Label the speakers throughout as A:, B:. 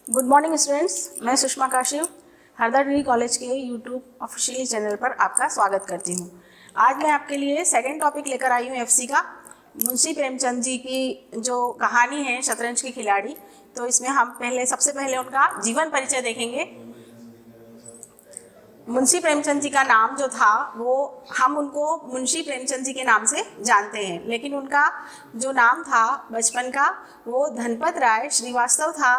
A: Good morning students, मैं Sushma काशिव Harda degree college के YouTube official channel पर आपका स्वागत करती हूँ। आज मैं आपके लिए सेकंड टॉपिक लेकर आई हूँ एफसी का। मुंशी प्रेमचंद जी की जो कहानी है शतरंज के खिलाड़ी, तो इसमें हम सबसे पहले उनका जीवन परिचय देखेंगे। मुंशी प्रेमचंद जी का नाम जो था वो हम उनको मुंशी प्रेमचंद जी के नाम से जानते हैं, लेकिन उनका जो नाम था बचपन का वो धनपत राय श्रीवास्तव था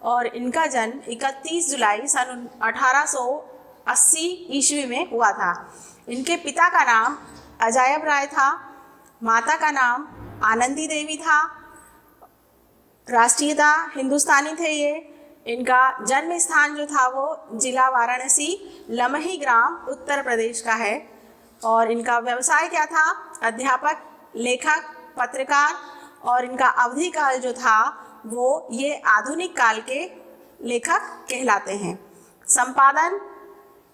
A: और इनका जन्म 31 जुलाई सन 1880 ईस्वी में हुआ था। इनके पिता का नाम अजायब राय था, माता का नाम आनंदी देवी था, राष्ट्रीयता हिंदुस्तानी थे ये। इनका जन्म स्थान जो था वो जिला वाराणसी लमही ग्राम उत्तर प्रदेश का है और इनका व्यवसाय क्या था? अध्यापक, लेखक, पत्रकार। और इनका अवधि काल जो था वो ये आधुनिक काल के लेखक कहलाते हैं। संपादन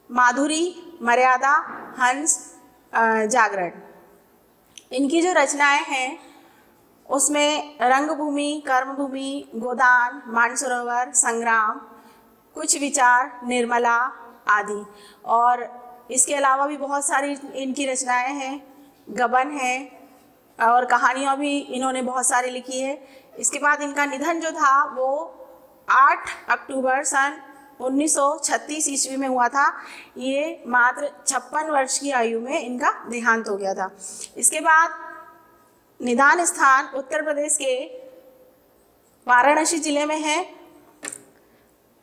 A: माधुरी, मर्यादा, हंस, जागरण। इनकी जो रचनाएं हैं उसमें रंगभूमि, कर्मभूमि, गोदान, मानसरोवर, संग्राम, कुछ विचार, निर्मला आदि। और इसके अलावा भी बहुत सारी इनकी रचनाएं हैं, गबन है और कहानियाँ भी इन्होंने बहुत सारी लिखी है। इसके बाद इनका निधन जो था वो 8 अक्टूबर सन 1936 ईस्वी में हुआ था। ये मात्र 56 वर्ष की आयु में इनका देहांत हो गया था। इसके बाद निदान स्थान उत्तर प्रदेश के वाराणसी जिले में है।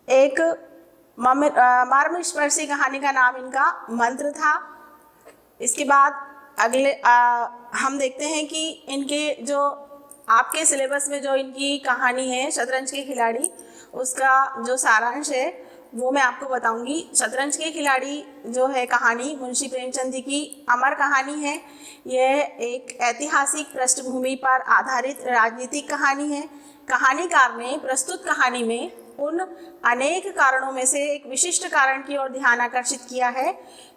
A: एक मर्मस्पर्शी कहानी का नाम इनका मंत्र था। इसके बाद अगले हम देखते हैं कि इनके जो आपके सिलेबस में जो इनकी कहानी है शतरंज के खिलाड़ी, उसका जो सारांश है वो मैं आपको बताऊंगी। शतरंज के खिलाड़ी जो है कहानी मुंशी प्रेमचंद जी की अमर कहानी है। यह एक ऐतिहासिक पृष्ठभूमि पर आधारित राजनीतिक कहानी है। कहानीकार ने प्रस्तुत कहानी में उन अनेक कारणों में से एक विशिष्ट कारण की ओर ध्यान आकर्षित किया है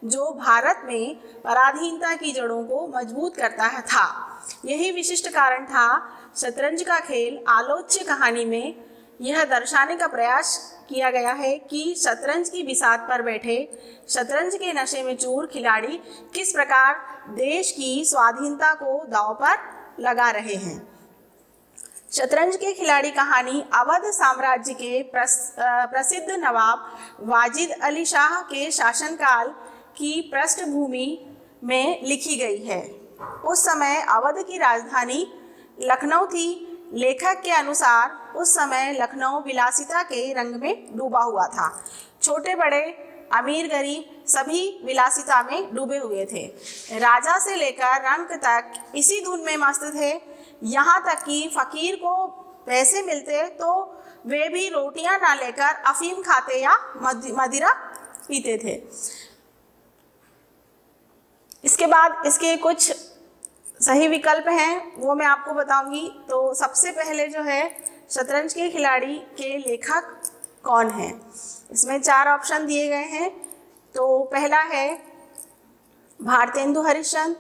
A: जो भारत में पराधीनता की जड़ों को मजबूत करता था। यही विशिष्ट कारण था शतरंज का खेल आलोच्य कहानी में यह दर्शाने का प्रयास किया गया है कि शतरंज की बिसात पर बैठे शतरंज के नशे में चूर खिलाड़ी किस प्रकार देश की स्वाधीनता को दांव पर लगा रहे हैं। शतरंज के खिलाड़ी कहानी अवध साम्राज्य के प्रसिद्ध नवाब वाजिद अली शाह के शासनकाल की पृष्ठभूमि में लिखी गई है। उस समय अवध की राजधानी लखनऊ थी। लेखक के अनुसार उस समय लखनऊ विलासिता के रंग में डूबा हुआ था। छोटे बड़े, अमीर गरीब सभी विलासिता में डूबे हुए थे। राजा से लेकर रंक तक इसी धुन में मस्त थे। यहाँ तक कि फकीर को पैसे मिलते तो वे भी रोटियां ना लेकर अफीम खाते या मदिरा पीते थे। इसके बाद इसके कुछ सही विकल्प हैं वो मैं आपको बताऊंगी। तो सबसे पहले जो है शतरंज के खिलाड़ी के लेखक कौन है, इसमें 4 ऑप्शन दिए गए हैं। तो पहला है भारतेंदु हरिश्चंद्र,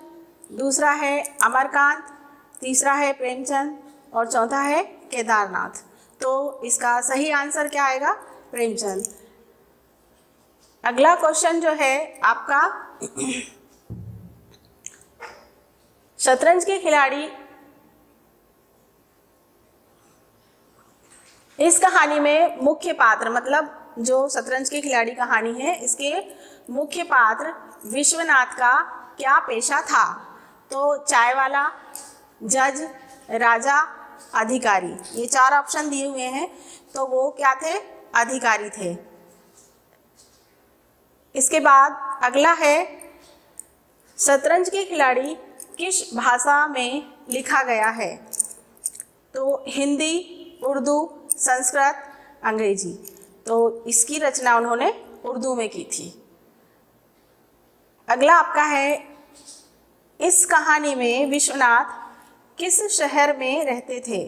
A: दूसरा है अमरकांत, तीसरा है प्रेमचंद और चौथा है केदारनाथ। तो इसका सही आंसर क्या आएगा? प्रेमचंद। अगला क्वेश्चन जो है आपका शतरंज के खिलाड़ी इस कहानी में मुख्य पात्र, मतलब जो शतरंज के खिलाड़ी कहानी है इसके मुख्य पात्र विश्वनाथ का क्या पेशा था? तो चाय वाला, जज, राजा, अधिकारी, ये 4 ऑप्शन दिए हुए हैं। तो वो क्या थे? अधिकारी थे। इसके बाद अगला है शतरंज के खिलाड़ी किस भाषा में लिखा गया है? तो हिंदी, उर्दू, संस्कृत, अंग्रेजी। तो इसकी रचना उन्होंने उर्दू में की थी। अगला आपका है इस कहानी में विश्वनाथ किस शहर में रहते थे?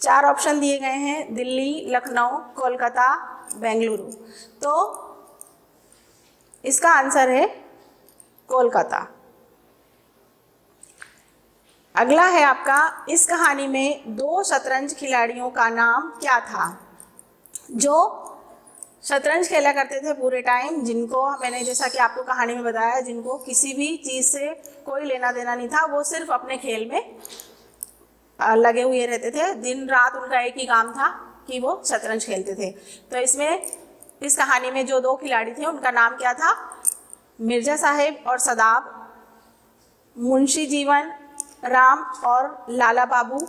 A: 4 ऑप्शन दिए गए हैं, दिल्ली, लखनऊ, कोलकाता, बेंगलुरु। तो इसका आंसर है कोलकाता। अगला है आपका इस कहानी में 2 शतरंज खिलाड़ियों का नाम क्या था? जो शतरंज खेला करते थे पूरे टाइम, जिनको मैंने जैसा कि आपको कहानी में बताया, जिनको किसी भी चीज़ से कोई लेना देना नहीं था, वो सिर्फ अपने खेल में लगे हुए रहते थे। दिन रात उनका एक ही काम था कि वो शतरंज खेलते थे। तो इसमें इस कहानी में जो दो खिलाड़ी थे उनका नाम क्या था? मिर्ज़ा साहेब और सदाब, मुंशी जीवन राम और लाला बाबू।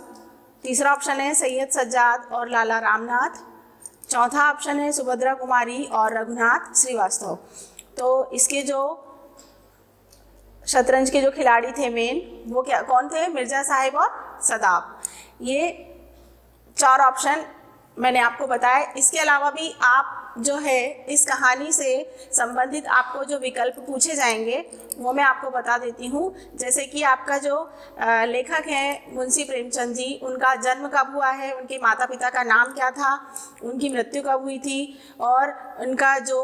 A: तीसरा ऑप्शन है सैयद सज्जाद और लाला रामनाथ। चौथा ऑप्शन है सुभद्रा कुमारी और रघुनाथ श्रीवास्तव। तो इसके जो शतरंज के जो खिलाड़ी थे मेन, वो क्या कौन थे? मिर्ज़ा साहिब और सदाब। ये 4 ऑप्शन मैंने आपको बताया। इसके अलावा भी आप जो है इस कहानी से संबंधित आपको जो विकल्प पूछे जाएंगे वो मैं आपको बता देती हूँ। जैसे कि आपका जो लेखक हैं मुंशी प्रेमचंद जी, उनका जन्म कब हुआ है, उनके माता पिता का नाम क्या था, उनकी मृत्यु कब हुई थी, और उनका जो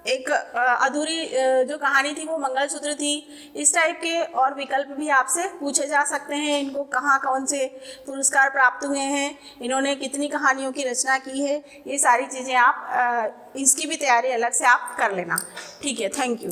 A: अधूरी जो कहानी थी वो मंगलसूत्र थी। इस टाइप के और विकल्प भी आपसे पूछे जा सकते हैं। इनको कहाँ कौन से पुरस्कार प्राप्त हुए हैं, इन्होंने कितनी कहानियों की रचना की है, ये सारी चीज़ें आप इसकी भी तैयारी अलग से आप कर लेना। ठीक है, थैंक यू।